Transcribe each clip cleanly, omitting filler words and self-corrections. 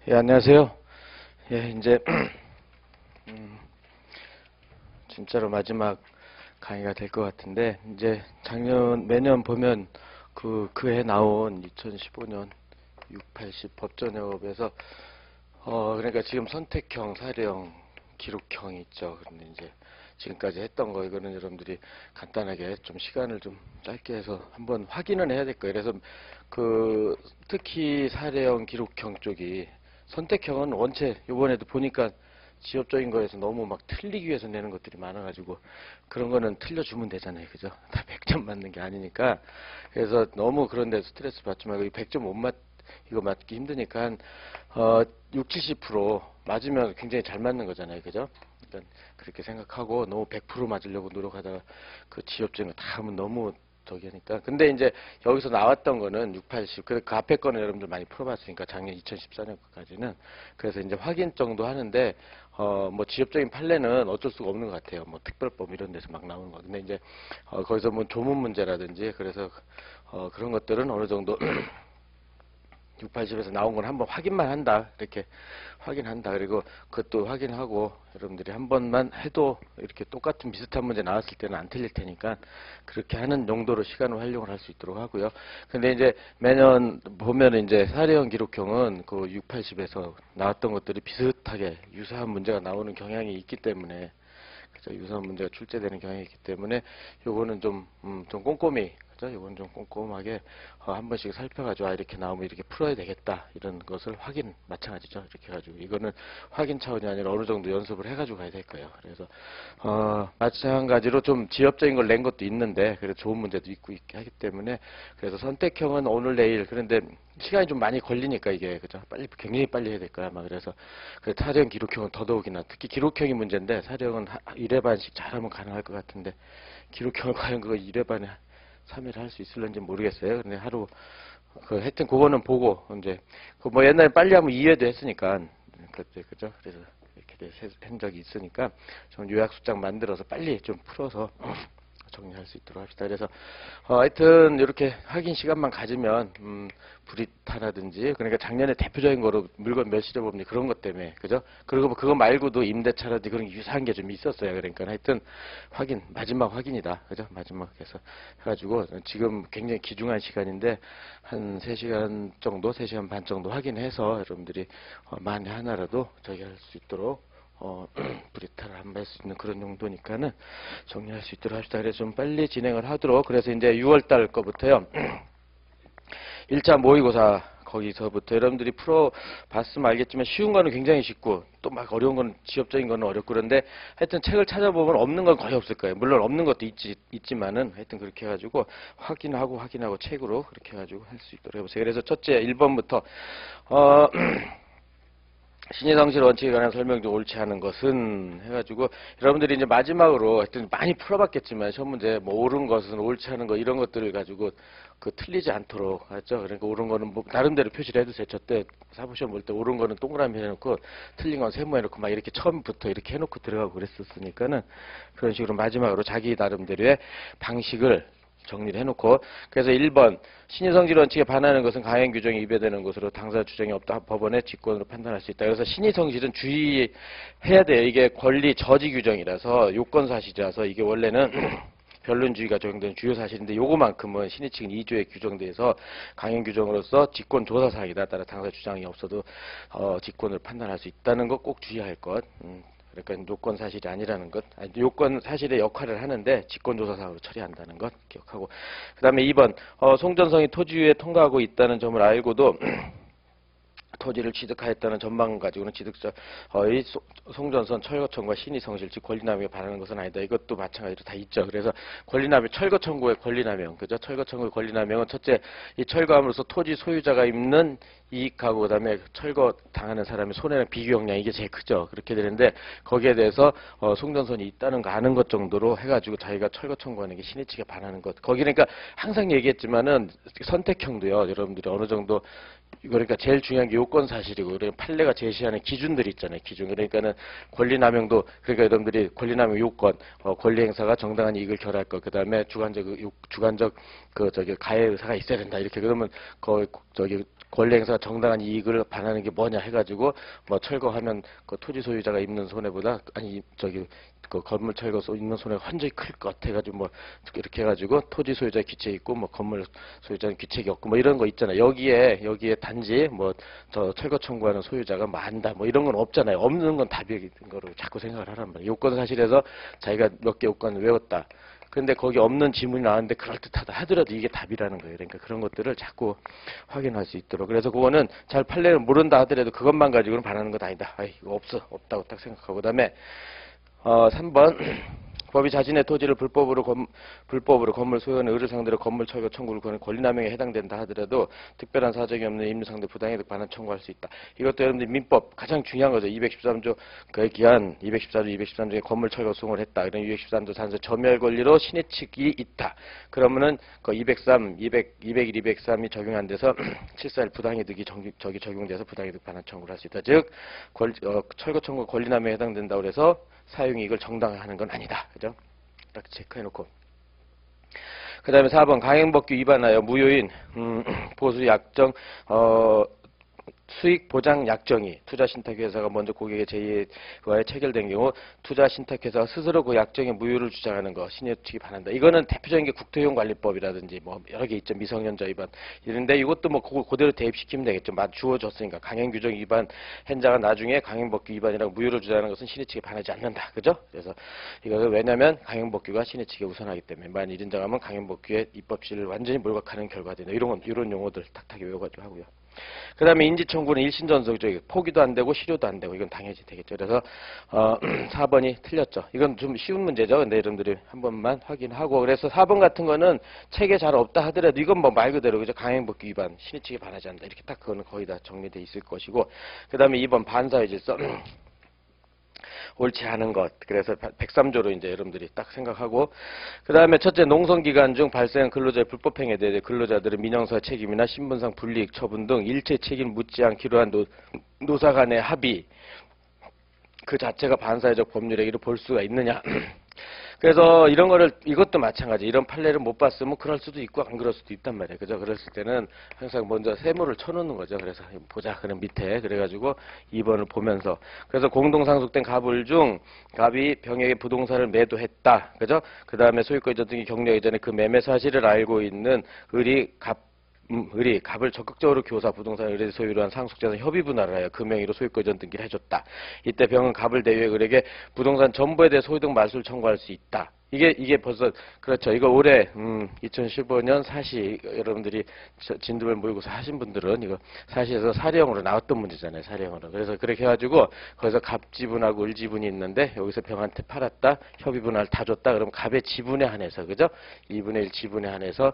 예, 안녕하세요. 예, 이제 진짜로 마지막 강의가 될 것 같은데, 이제 매년 보면 그해 나온 2015년 680 법전협에서 그러니까 지금 선택형, 사례형, 기록형이 있죠. 그런데 이제 지금까지 했던 거 이거는 여러분들이 간단하게 좀 시간을 좀 짧게 해서 한번 확인은 해야 될 거예요. 그래서 특히 사례형, 기록형 쪽이 선택형은 원체 요번에도 보니까 지엽적인 거에서 너무 막 틀리기 위해서 내는 것들이 많아가지고 그런 거는 틀려주면 되잖아요. 그죠? 다 100점 맞는 게 아니니까. 그래서 너무 그런 데 스트레스 받지 말고 이 100점 못 이거 맞기 힘드니까 한 6, 70% 맞으면 굉장히 잘 맞는 거잖아요. 그죠? 그러니까 그렇게 생각하고 너무 100% 맞으려고 노력하다가 그 지엽적인 거 다 하면 너무 저기 하니까. 근데 이제 여기서 나왔던 거는 6, 80. 그 앞에 거는 여러분들 많이 풀어봤으니까 작년 2014년 까지는. 그래서 이제 확인 정도 하는데, 뭐 지엽적인 판례는 어쩔 수가 없는 것 같아요. 뭐 특별법 이런 데서 막 나오는 거. 근데 이제, 거기서 뭐 조문 문제라든지, 그래서, 그런 것들은 어느 정도 680에서 나온 건 한번 확인만 한다. 이렇게 확인한다. 그리고 그것도 확인하고 여러분들이 한 번만 해도 이렇게 똑같은 비슷한 문제 나왔을 때는 안 틀릴 테니까 그렇게 하는 용도로 시간을 활용을 할 수 있도록 하고요. 근데 이제 매년 보면 이제 사례형 기록형은 그 680에서 나왔던 것들이 비슷하게 유사한 문제가 나오는 경향이 있기 때문에 그죠? 유사한 문제가 출제되는 경향이 있기 때문에 요거는 좀 꼼꼼히 그죠? 요건 좀 꼼꼼하게 한 번씩 살펴가지고 이렇게 나오면 이렇게 풀어야 되겠다 이런 것을 확인 마찬가지죠. 이렇게 해가지고 이거는 확인 차원이 아니라 어느 정도 연습을 해가지고 가야 될 거예요. 그래서 마찬가지로 좀 지엽적인 걸 낸 것도 있는데 그래서 좋은 문제도 있고 있게 하기 때문에 그래서 선택형은 오늘 내일 그런데 시간이 좀 많이 걸리니까 이게 그죠? 빨리 굉장히 빨리 해야 될 거야 아마. 그래서 사례형 기록형은 더더욱이나 특히 기록형이 문제인데 사례형은 1회 반씩 잘하면 가능할 것 같은데 기록형을 과연 그거 1회 반에 3일 할 수 있을런지 모르겠어요. 근데 하루 하여튼 그거는 보고 이제 뭐 옛날에 빨리 하면 2회도 했으니까 그때 그죠? 그래서 이렇게 한 적이 있으니까 좀 요약 수장 만들어서 빨리 좀 풀어서 정리할 수 있도록 합시다. 그래서 하여튼 이렇게 확인 시간만 가지면 브리타라든지 그러니까 작년에 대표적인 거로 물건 몇 시대 법리 그런 것 때문에 그죠? 그리고 뭐 그거 말고도 임대차라든지 그런 유사한 게 좀 있었어요. 그러니까 하여튼 확인 마지막 확인이다. 그죠? 마지막에서 해가지고 지금 굉장히 귀중한 시간인데 한 3시간 정도, 3시간 반 정도 확인해서 여러분들이 만에 하나라도 저기 할 수 있도록 브리타를 한번 할 수 있는 그런 용도니까는 정리할 수 있도록 합시다. 그래서 좀 빨리 진행을 하도록. 그래서 이제 6월달 거부터요. 1차 모의고사 거기서부터 여러분들이 풀어봤으면 알겠지만 쉬운 거는 굉장히 쉽고 또 막 어려운 건 지엽적인 거는 어렵고 그런데 하여튼 책을 찾아보면 없는 건 거의 없을 거예요. 물론 없는 것도 있지만은 하여튼 그렇게 해가지고 확인하고 책으로 그렇게 해가지고 할 수 있도록 해보세요. 그래서 첫째 1번부터 신의성실 원칙에 관한 설명 중 옳지 않은 것은 해가지고 여러분들이 이제 마지막으로 하여튼 많이 풀어봤겠지만 시험 문제 뭐 옳은 것은 옳지 않은 것 이런 것들을 가지고 틀리지 않도록 하죠. 그러니까 옳은 거는 뭐 나름대로 표시를 해두세요. 저때 사부시험 볼 때 옳은 거는 동그라미 해놓고 틀린 건 세모해놓고 막 이렇게 처음부터 이렇게 해놓고 들어가고 그랬었으니까는 그런 식으로 마지막으로 자기 나름대로의 방식을 정리를 해놓고 그래서 1번 신의성질 원칙에 반하는 것은 강행 규정이 위배되는 것으로 당사 주장이 없다 법원의 직권으로 판단할 수 있다. 그래서 신의성질은 주의해야 돼요. 이게 권리 저지 규정이라서 요건 사실이라서 이게 원래는 변론주의가 적용되는 주요 사실인데 요거만큼은 신의 측은 2조에 규정돼서 강행 규정으로서 직권 조사 사항이다. 따라 당사 주장이 없어도 직권을 판단할 수 있다는 거 꼭 주의할 것. 그러니까 요건 사실이 아니라는 것, 요건 사실의 역할을 하는데 직권조사상으로 처리한다는 것 기억하고 그 다음에 2번 송전성이 토지위에 통과하고 있다는 점을 알고도 토지를 취득하였다는 전망 가지고는 취득자 의 송전선 철거청구와 신의성실 즉 권리남용에 반하는 것은 아니다. 이것도 마찬가지로 다 있죠. 그래서 권리남용 철거청구의 권리남용 그죠? 철거청구의 권리남용은 첫째 이 철거함으로써 토지 소유자가 입는 이익하고 그다음에 철거 당하는 사람의 손해랑 비교역량 이게 제일 크죠. 그렇게 되는데 거기에 대해서 송전선이 있다는 거 아는 것 정도로 해가지고 자기가 철거 청구하는 게 신의 측에 반하는 것. 거기 그러니까 항상 얘기했지만은 선택형도요. 여러분들이 어느 정도 그러니까 제일 중요한 게 요건 사실이고 그러니까 판례가 제시하는 기준들이 있잖아요. 기준. 그러니까는 권리남용도 그러니까 여러분들이 권리남용 요건 권리 행사가 정당한 이익을 결할 것. 그다음에 주관적 가해 의사가 있어야 된다. 이렇게 그러면 저기 권리 행사가 정당한 이익을 반하는 게 뭐냐 해가지고 뭐 철거하면 그 토지 소유자가 입는 손해보다 아니 저기 그 건물 철거 입는 손해가 완전히 클 것 해가지고 뭐 이렇게 해가지고 토지 소유자 귀책 있고 뭐 건물 소유자는 귀책이 없고 뭐 이런 거 있잖아요. 여기에 단지 뭐 저 철거 청구하는 소유자가 많다 뭐 이런 건 없잖아요. 없는 건 답인 거로 자꾸 생각을 하란 말이에요. 요건 사실에서 자기가 몇 개 요건을 외웠다. 근데 거기 없는 지문이 나왔는데 그럴듯하다 하더라도 이게 답이라는 거예요. 그러니까 그런 것들을 자꾸 확인할 수 있도록. 그래서 그거는 잘 판례를 모른다 하더라도 그것만 가지고는 반하는 것 아니다. 아이, 이거 없다고 딱 생각하고. 그다음에 3번 법이 자신의 토지를 불법으로 건물 소유하는 의를 상대로 건물 철거 청구를 거는 권리남용에 해당된다 하더라도 특별한 사정이 없는 임무 상대 부당이득 반환 청구할 수 있다. 이것도 여러분들 민법 가장 중요한 거죠. 213조 그에 기한 214조 213 중에 건물 철거 수용을 했다. 그럼 213조 산서 점유할 권리로 신의 측이 있다. 그러면은 그 203, 201, 203이 적용 안 돼서 741 부당이득이 적용돼서 부당이득 반환 청구를 할 수 있다. 즉 철거 청구 권리남용에 해당된다고 해서 사용이익을 정당화하는 건 아니다. 그죠? 이렇게 체크해놓고. 그 다음에 4번 강행법규 위반하여 무효인 보수 약정 수익 보장 약정이 투자신탁회사가 먼저 고객의 제의와에 체결된 경우 투자신탁회사가 스스로 그 약정의 무효를 주장하는 거 신의 측이 반한다. 이거는 대표적인 게 국토이용관리법이라든지 뭐 여러 개 있죠. 미성년자 위반 이런데 이것도 뭐 그대로 대입시키면 되겠죠. 주어졌으니까 강행규정 위반 행자가 나중에 강행법규 위반이라고 무효를 주장하는 것은 신의 측에 반하지 않는다. 그죠? 그래서 이거는 왜냐하면 강행법규가 신의 측에 우선하기 때문에 만일 이런 장하면 강행법규의 입법실을 완전히 몰각하는 결과되는 이런 용어들 탁탁이 외워가지고 하고요. 그 다음에 인지청구는 일신전속적 포기도 안 되고 실효도 안 되고 이건 당연히 되겠죠. 그래서 4번이 틀렸죠. 이건 좀 쉬운 문제죠. 근데 여러분들이 한 번만 확인하고 그래서 4번 같은 거는 책에 잘 없다 하더라도 이건 뭐 말 그대로 그죠. 강행법규 위반 신의 측에 반하지 않는다. 이렇게 딱 그거는 거의 다 정리돼 있을 것이고 그 다음에 2번 반사의 질서 옳지 않은 것. 그래서 103조로 이제 여러분들이 딱 생각하고 그 다음에 첫째 농성기간 중 발생한 근로자의 불법행위에 대해 근로자들은 민형사 책임이나 신분상 불이익 처분 등 일체 책임 묻지 않기로 한 노사 간의 합의 그 자체가 반사회적 법률 행위로 볼 수가 있느냐. 그래서 이런 거를 이것도 마찬가지. 이런 판례를 못 봤으면 그럴 수도 있고 안 그럴 수도 있단 말이에요. 그죠? 그랬을 때는 항상 먼저 세모를 쳐놓는 거죠. 그래서 보자. 그럼 밑에 그래가지고 2번을 보면서 그래서 공동상속된 갑을 중 갑이 병에게 부동산을 매도했다. 그죠? 그 다음에 소유권 이전 등이 격려 이전에 그 매매 사실을 알고 있는 을이 갑을 적극적으로 교사 부동산 을의 소유로 한 상속자에서 협의 분할을 하여 그 명의로 소유권 이전 등기를 해줬다. 이때 병은 갑을 대유해 을에게 부동산 전부에 대해 소유 등 말소를 청구할 수 있다. 이게 벌써 그렇죠. 이거 올해 2015년 사시 여러분들이 진도를 모의고사 하신 분들은 이거 사시에서 사례형으로 나왔던 문제잖아요. 사례형으로. 그래서 그렇게 해가지고 거기서 갑 지분하고 을 지분이 있는데 여기서 병한테 팔았다. 협의 분할 다 줬다. 그럼 갑의 지분에 한해서 그죠? 2분의 1 지분에 한해서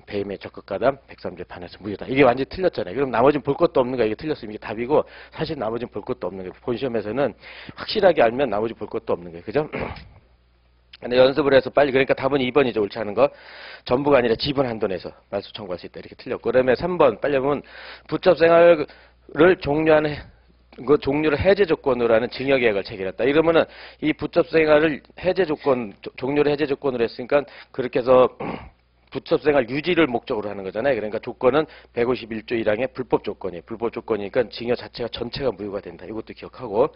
배임의 적극가담 103조에 반해서 무효다. 이게 완전히 틀렸잖아요. 그럼 나머지는 볼 것도 없는 거야. 이게 틀렸으면 이게 답이고 사실 나머지는 볼 것도 없는 거예요. 본 시험에서는 확실하게 알면 나머지 볼 것도 없는 거예요. 그죠? 근데 연습을 해서 빨리 그러니까 답은 2번이죠. 옳지 않은 거. 전부가 아니라 지분 한도 내서 말소 청구할 수 있다. 이렇게 틀렸고 그다음에 3번 빨리 보면 부첩 생활을 종료하는 그 종료를 해제 조건으로 하는 증여계약을 체결했다. 이러면은 이 부첩 생활을 해제 조건 종료를 해제 조건으로 했으니까 그렇게 해서 부첩 생활 유지를 목적으로 하는 거잖아요. 그러니까 조건은 151조 1항의 불법 조건이에요. 불법 조건이니까 증여 자체가 전체가 무효가 된다. 이것도 기억하고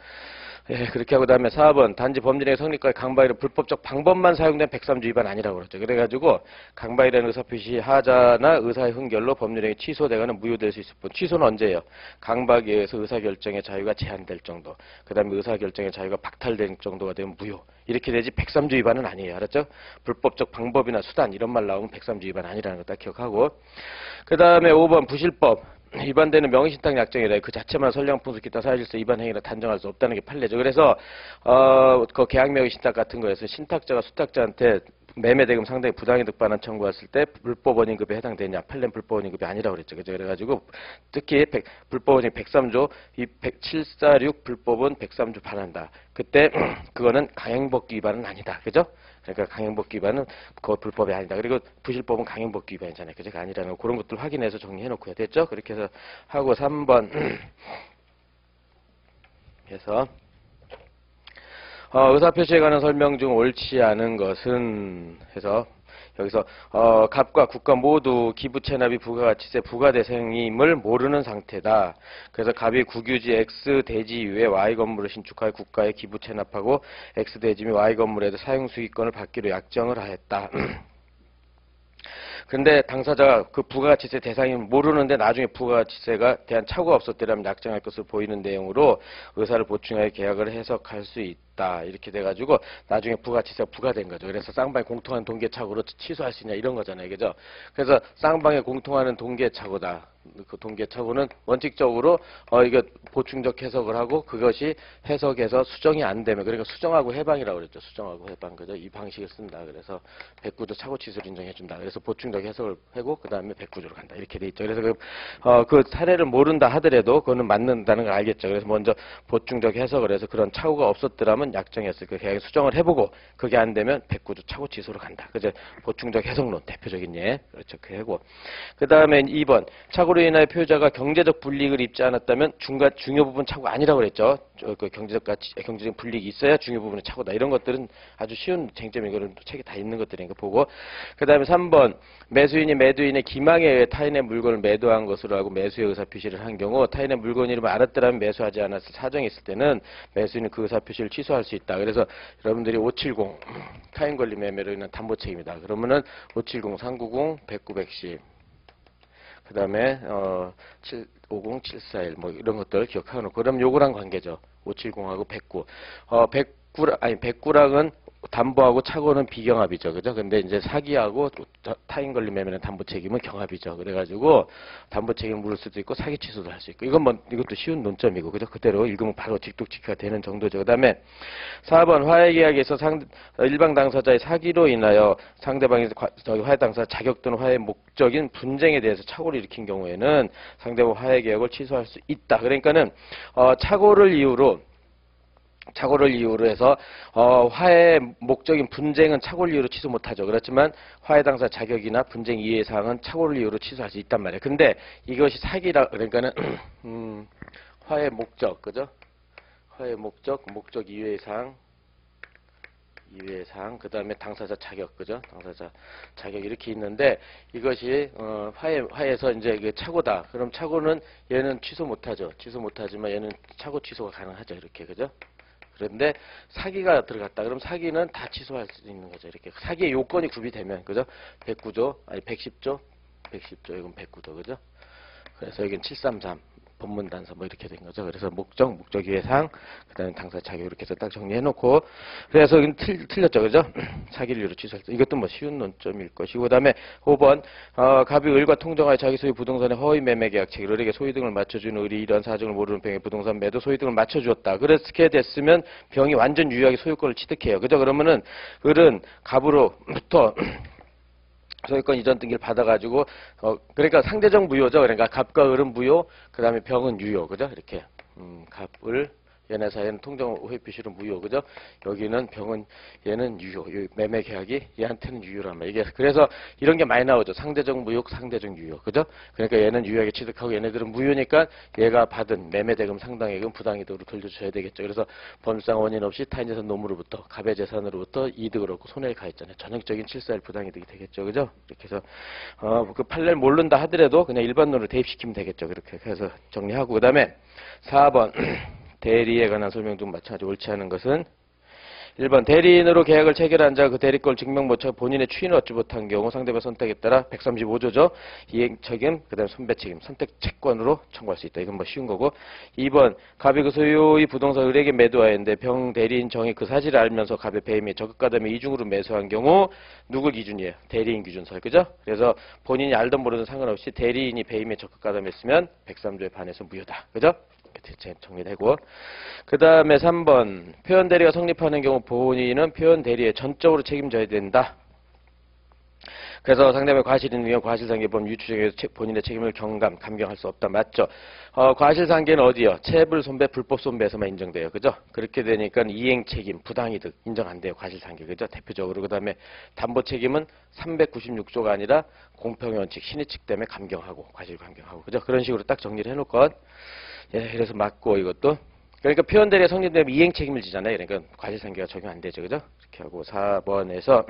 예, 그렇게 하고 다음에 4번 단지 법률의 성립과의 강박이란 불법적 방법만 사용된 103조 위반 아니라고 그러죠. 그래가지고 강박이라는 의사표시 하자나 의사의 흥결로 법률행위 취소되거나 무효될 수 있을 뿐 취소는 언제예요? 강박에 의해서 의사결정의 자유가 제한될 정도 그 다음에 의사결정의 자유가 박탈될 정도가 되면 무효 이렇게 되지 103조 위반은 아니에요. 알았죠? 불법적 방법이나 수단 이런 말 나오면 103조 위반 아니라는 거 딱 기억하고 그 다음에 5번 부실법 위반되는 명의신탁 약정이라 그 자체만 선량풍수 기타 사실질서 위반 행위라 단정할 수 없다는 게 판례죠. 그래서 그 계약 명의신탁 같은 거에서 신탁자가 수탁자한테 매매대금 상당히 부당이득 반환 청구했을 때 불법원인급에 해당되냐? 판례는 불법원인급이 아니라고 그랬죠. 그죠? 그래가지고 특히 불법원인 103조 이 746 불법은 103조 반한다. 그때 그거는 강행법규 위반은 아니다. 그죠? 그러니까 강행법규 위반은 그거 불법이 아니다. 그리고 부실법은 강행법규 위반이잖아요. 그죠? 아니라는 거 그런 것들 확인해서 정리해놓고요. 됐죠? 그렇게 해서 하고 3번 해서 의사표시에 관한 설명 중 옳지 않은 것은 해서 여기서 갑과 국가 모두 기부 체납이 부가가치세 부과 대상임을 모르는 상태다. 그래서 갑이 국유지 X 대지 이후에 Y 건물을 신축하여 국가에 기부 체납하고 X 대지 및 Y 건물에도 사용 수익권을 받기로 약정을 하였다. 근데 당사자가 그 부가가치세 대상임을 모르는데 나중에 부가가치세가 대한 착오가 없었더라면 약정할 것으로 보이는 내용으로 의사를 보충하여 계약을 해석할 수 있다. 이렇게 돼가지고 나중에 부가가치세가 부과된 거죠. 그래서 쌍방이 공통하는 동계착오로 취소할 수 있냐 이런 거잖아요. 그죠? 그래서 쌍방에 공통하는 동계착오다. 그 동계착오는 원칙적으로 이게 보충적 해석을 하고 그것이 해석에서 수정이 안 되면 그러니까 수정하고 해방이라고 그랬죠. 수정하고 해방 그죠? 이 방식을 쓴다. 그래서 백구조 착오 취소를 인정해 준다. 그래서 보충적 해석을 하고 그다음에 백구조로 간다. 이렇게 돼 있죠. 그래서 그 사례를 모른다 하더라도 그거는 맞는다는 걸 알겠죠. 그래서 먼저 보충적 해석을 해서 그런 착오가 없었더라면 약정했을 그 계약에 수정을 해보고 그게 안 되면 백구조 착오 취소로 간다. 그죠? 보충적 해석론 대표적인 예. 그렇죠. 그 하고 그다음에 2번 착오로 인하여 표자가 경제적 불이익을 입지 않았다면 중요 부분 착오 아니라고 그랬죠. 그 경제적 불이익이 있어야 중요 부분의 착오다. 이런 것들은 아주 쉬운 쟁점이 이거는 책에 다 있는 것들이니까 보고 그다음에 3번 매수인이 매도인의 기망에 의해 타인의 물건을 매도한 것으로 알고 매수의 의사 표시를 한 경우 타인의 물건 이름을 알았더라면 매수하지 않았을 사정이 있을 때는 매수인은 그 의사 표시를 취소할 수 있다. 그래서 여러분들이 570 타인 권리 매매로 인한 담보 책임이다. 그러면은 570, 390, 109, 110 그 다음에 750, 741 뭐 이런 것들 기억하고 그럼 요거랑 관계죠. 570하고 109. 109랑은 담보하고 착오는 비경합이죠. 그죠? 근데 이제 사기하고 타인 권리 매매는 담보 책임은 경합이죠. 그래가지고 담보 책임 물을 수도 있고 사기 취소도 할 수 있고 이건 뭐 이것도 쉬운 논점이고 그죠? 그대로 읽으면 바로 직독직가 되는 정도죠. 그다음에 4번 화해 계약에서 일방 당사자의 사기로 인하여 상대방이 화해 당사 자격 또는 화해 목적인 분쟁에 대해서 착오를 일으킨 경우에는 상대방 화해 계약을 취소할 수 있다. 그러니까는 착오를 이유로 해서 화해 목적인 분쟁은 착오를 이유로 취소 못하죠. 그렇지만 화해 당사 자격이나 분쟁 이해 사항은 착오를 이유로 취소할 수 있단 말이에요. 근데 이것이 사기라 그러니까는 화해 목적 그죠? 화해 목적 이외의 사항 그 다음에 당사자 자격 그죠? 당사자 자격 이렇게 있는데 이것이 화해에서 이제 이게 착오다. 그럼 착오는 얘는 취소 못하죠. 취소 못하지만 얘는 착오 취소가 가능하죠. 이렇게 그죠? 그런데 사기가 들어갔다. 그럼 사기는 다 취소할 수 있는 거죠. 이렇게 사기의 요건이 구비되면 그죠? 109조 아니 110조 이건 109조 그죠? 그래서 여기는 733 법문단서 뭐 이렇게 된 거죠. 그래서 목적 이해상 그다음에 당사 자격 이렇게 해서 딱 정리해 놓고 그래서 여기는 틀렸죠. 그죠? 사기를 이유로 취소할 때 이것도 뭐 쉬운 논점일 것이고 그다음에 5번 갑이 을과 통정하여 자기 소유 부동산의 허위 매매 계약책 을에게 소유 등을 맞춰준 을이 이런 사정을 모르는 병에 부동산 매도 소유 등을 맞춰주었다. 그렇게 됐으면 병이 완전 유효하게 소유권을 취득해요. 그죠? 그러면은 을은 갑으로부터 소유권 이전 등기를 받아가지고 그러니까 상대적 무효죠. 그러니까 갑과 을은 무효, 그 다음에 병은 유효, 그죠? 이렇게 갑을 얘네 사이에는 통정 호의 표시로 무효, 그죠? 여기는 병은 얘는 유효, 매매 계약이 얘한테는 유효란 말이에요. 그래서 이런 게 많이 나오죠. 상대적 무효, 상대적 유효, 그죠? 그러니까 얘는 유효하게 취득하고 얘네들은 무효니까 얘가 받은 매매 대금 상당액은 부당이득으로 돌려줘야 되겠죠. 그래서 법률상 원인 없이 타인 재산 노무로부터 갑의 재산으로부터 이득을 얻고 손해를 가했잖아요. 전형적인 741 부당이득이 되겠죠, 그죠? 이렇게 해서 그 판례를 모른다 하더라도 그냥 일반론으로 대입시키면 되겠죠. 그렇게 해서 정리하고 그다음에 4번 대리에 관한 설명 등 마찬가지로 옳지 않은 것은 1번 대리인으로 계약을 체결한 자 그 대리권 증명 못하고 본인의 추인을 얻지 못한 경우 상대방 선택에 따라 135조죠. 이행 책임, 그 다음에 선배 책임, 선택 채권으로 청구할 수 있다. 이건 뭐 쉬운 거고 2번 갑이 그 소유의 부동산 을에게 매도하였는데 병 대리인 정이 그 사실을 알면서 갑의 배임에 적극가담에 이중으로 매수한 경우 누구 기준이에요? 대리인 기준서. 그죠? 그래서 본인이 알든 모르든 상관없이 대리인이 배임에 적극가담했으면 103조에 반해서 무효다. 그죠? 정리되고 그 다음에 3번 표현 대리가 성립하는 경우 본인은 표현 대리에 전적으로 책임져야 된다. 그래서 상대방의 과실인 경우 과실상계범 유추정에서 본인의 책임을 감경할 수 없다. 맞죠? 과실상계는 어디요? 체불 손배, 불법 손배에서만 인정돼요. 그죠? 그렇게 되니까 이행 책임, 부당이득 인정 안 돼요. 과실상계. 그죠? 대표적으로. 그 다음에 담보 책임은 396조가 아니라 공평의 원칙, 신의칙 때문에 감경하고, 과실 감경하고. 그죠? 그런 식으로 딱 정리를 해놓을 것. 예, 그래서 맞고 이것도. 그러니까 표현 대리가 성립되면 이행 책임을 지잖아요. 그러니까 과실상계가 적용 안 되죠. 그죠? 이렇게 하고 4번에서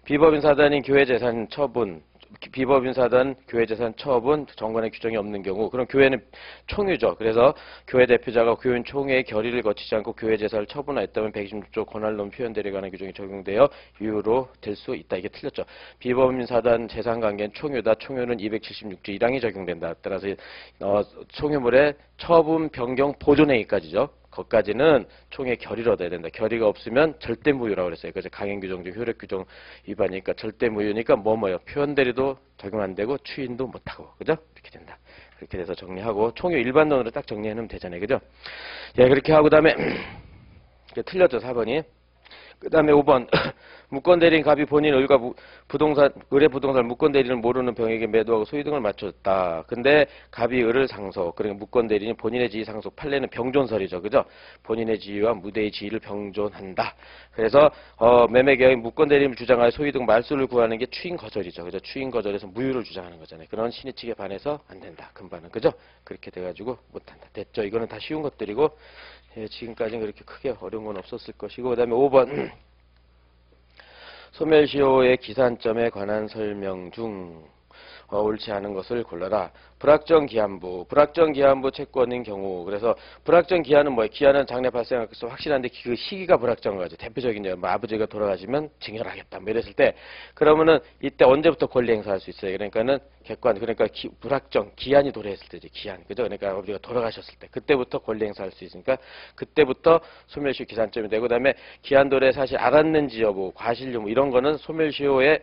비법인 사단인 교회 재산 처분, 비법인 사단 교회 재산 처분 정관의 규정이 없는 경우, 그럼 교회는 총유죠. 그래서 교회 대표자가 교인 총회의 결의를 거치지 않고 교회 재산을 처분하였다면 126조 권한론 표현들에 관한 규정이 적용되어 유효로 될 수 있다. 이게 틀렸죠. 비법인 사단 재산 관계는 총유다. 총유는 276조 1항이 적용된다. 따라서 총유물의 처분, 변경, 보존행위까지죠. 거기까지는 총회 결의를 얻어야 된다. 결의가 없으면 절대 무효라고 그랬어요. 그래서 강행 규정 중 효력 규정 위반이니까 절대 무효니까 뭐요? 표현대리도 적용 안 되고 추인도 못 하고. 그죠? 이렇게 된다. 그렇게 돼서 정리하고 총유 일반론으로 딱 정리해 놓으면 되잖아요. 그죠? 예, 그렇게 하고 그다음에 틀렸죠, 4번이. 그다음에 5번 무권 대리인 갑이 본인 의가 의뢰 부동산 무권 대리인을 모르는 병에게 매도하고 소유 등을 맞췄다. 근데 갑이 의를 상속, 그러니까 무권 대리인이 본인의 지위 상속, 판례는 병존설이죠, 그죠? 본인의 지위와 무대의 지위를 병존한다. 그래서 매매 계약인 무권 대리인을 주장하여 소유 등 말소를 구하는 게 추인 거절이죠, 그죠? 추인 거절에서 무효를 주장하는 거잖아요. 그런 신의 측에 반해서 안 된다. 금반은, 그죠? 그렇게 돼가지고 못한다. 됐죠? 이거는 다 쉬운 것들이고. 예, 지금까지는 그렇게 크게 어려운 건 없었을 것이고. 그 다음에 5번 소멸시효의 기산점에 관한 설명 중 옳지 않은 것을 골라라. 불확정 기한부, 불확정 기한부 채권인 경우. 그래서 불확정 기한은 뭐예요? 기한은 장래 발생할 것이 확실한데 그 시기가 불확정한 거죠. 대표적인 뭐 아버지가 돌아가시면 증여하겠다 뭐 이랬을 때, 그러면은 이때 언제부터 권리 행사할 수 있어요? 그러니까는 객관, 그러니까 불확정 기한이 도래했을 때죠. 기한, 그죠? 그러니까 아버지가 돌아가셨을 때 그때부터 권리 행사할 수 있으니까 그때부터 소멸시효 기산점이 되고, 그다음에 기한 도래 사실 알았는지 여부, 과실 여부 이런 거는 소멸시효의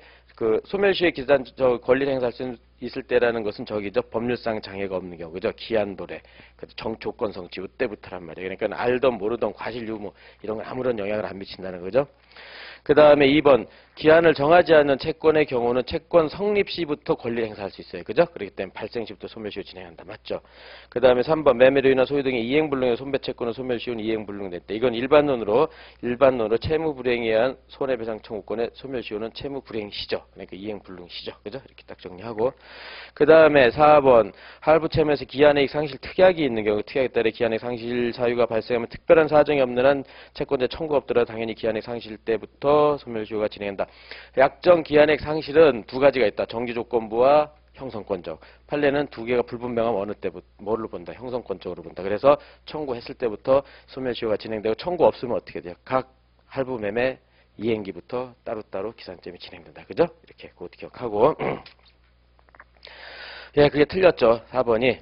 소멸시효의 기산 권리 행사할 수 있을 때라는 것은 저기죠. 법률상 장애가 없는 경우, 그죠? 기한 도래, 정조건 성취 이때부터란 말이에요. 그러니까 알던 모르던 과실 유무 이런 건 아무런 영향을 안 미친다는 거죠. 그 다음에 2번 기한을 정하지 않는 채권의 경우는 채권 성립 시부터 권리를 행사할 수 있어요. 그죠? 그렇기 때문에 발생 시부터 소멸시효 진행한다. 맞죠? 그 다음에 3번 매매로 인한 소유 등의 이행불능의 손배채권은 소멸시효는 이행불능됐다. 이건 일반론으로 채무불행에 의한 손해배상 청구권의 소멸시효는 채무불행시죠. 그러니까 이행불능시죠. 그죠? 이렇게 딱 정리하고. 그 다음에 4번 할부채무에서 기한이익 상실 특약이 있는 경우, 특약에 따라 기한이익 상실 사유가 발생하면 특별한 사정이 없는 한 채권자 청구가 없더라도 당연히 기한이익 상실 때부터 소멸시효가 진행한다. 약정 기한액 상실은 두 가지가 있다. 정지조건부와 형성권적. 판례는 두 개가 불분명하면 어느 때부터 뭘로 본다? 형성권적으로 본다. 그래서 청구했을 때부터 소멸시효가 진행되고, 청구 없으면 어떻게 돼요? 각 할부매매 이행기부터 따로따로 기산점이 진행된다. 그죠? 이렇게 그것도 기억하고. 예, 그게 틀렸죠. 4번이.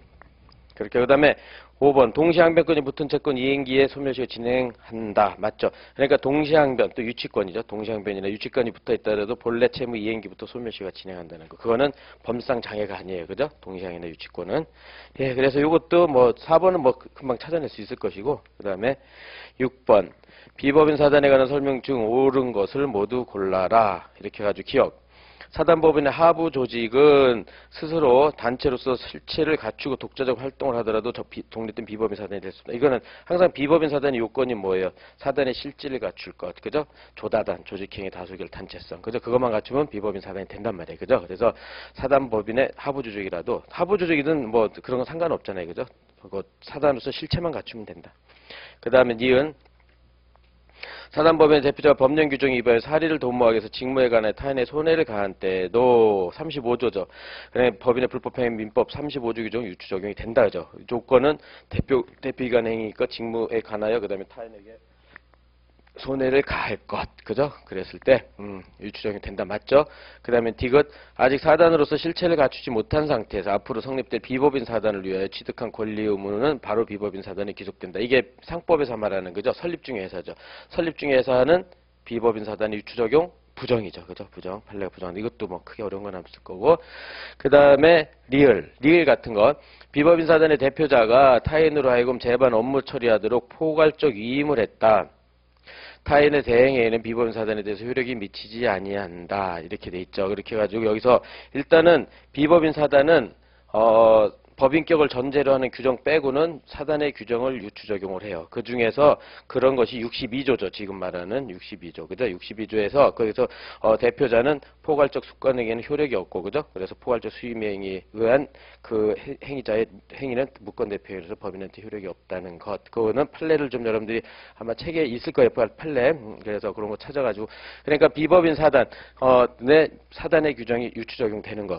그렇게. 그 다음에 5번 동시항변권이 붙은 채권 이행기에 소멸시효 진행한다. 맞죠? 그러니까 동시항변, 또 유치권이죠. 동시항변이나 유치권이 붙어 있다라도 본래 채무 이행기부터 소멸시효가 진행한다는 거. 그거는 법상 장애가 아니에요. 그죠? 동시항이나 유치권은. 예, 그래서 이것도 뭐 4번은 뭐 금방 찾아낼 수 있을 것이고, 그 다음에 6번 비법인 사단에 관한 설명 중 옳은 것을 모두 골라라. 이렇게 해가지고 기억. 사단법인의 하부 조직은 스스로 단체로서 실체를 갖추고 독자적 활동을 하더라도 독립된 비법인 사단이 될 수 있다. 이거는 항상 비법인 사단의 요건이 뭐예요? 사단의 실질을 갖출 것, 그죠? 조다단, 조직행위 다수결 단체성, 그죠? 그것만 갖추면 비법인 사단이 된단 말이에요, 그죠? 그래서 사단법인의 하부 조직이라도, 하부 조직이든 뭐 그런 건 상관없잖아요, 그죠? 그거 사단으로서 실체만 갖추면 된다. 그 다음에 니은 사단법인의 대표자가 법령 규정에 위반해 사리를 도모하기 위해서 직무에 관해 타인의 손해를 가한 때도 35조죠. 법인의 불법행위 민법 35조 규정 유추 적용이 된다. 그죠? 조건은 대표기관 행위니까 직무에 관하여 그 다음에 타인에게 손해를 가할 것, 그죠? 그랬을 때 유추 적용이 된다. 맞죠? 그 다음에 디귿 아직 사단으로서 실체를 갖추지 못한 상태에서 앞으로 성립될 비법인 사단을 위하여 취득한 권리 의무는 바로 비법인 사단에 기속된다. 이게 상법에서 말하는 거죠. 설립중의 회사죠. 설립중의 회사는 비법인 사단의 유추 적용 부정이죠. 그죠? 부정. 판례가 부정한데 이것도 뭐 크게 어려운 건 없을 거고. 그 다음에 리을 같은 것. 비법인 사단의 대표자가 타인으로 하여금 재반 업무 처리하도록 포괄적 위임을 했다. 타인의 대행에는 비법인 사단에 대해서 효력이 미치지 아니한다. 이렇게 돼 있죠. 그렇게 해가지고 여기서 일단은 비법인 사단은 법인격을 전제로 하는 규정 빼고는 사단의 규정을 유추 적용을 해요. 그 중에서 그런 것이 62조죠. 지금 말하는 62조. 그죠? 62조에서 거기서 대표자는 포괄적 숙관행위에는 효력이 없고, 그죠? 그래서 포괄적 수임행위에 의한 그 행위자의 행위는 무권 대표에서 법인한테 효력이 없다는 것. 그거는 판례를 좀 여러분들이 아마 책에 있을 거예요. 판례. 그래서 그런 거 찾아가지고. 그러니까 비법인 사단, 내 사단의 규정이 유추 적용되는 것.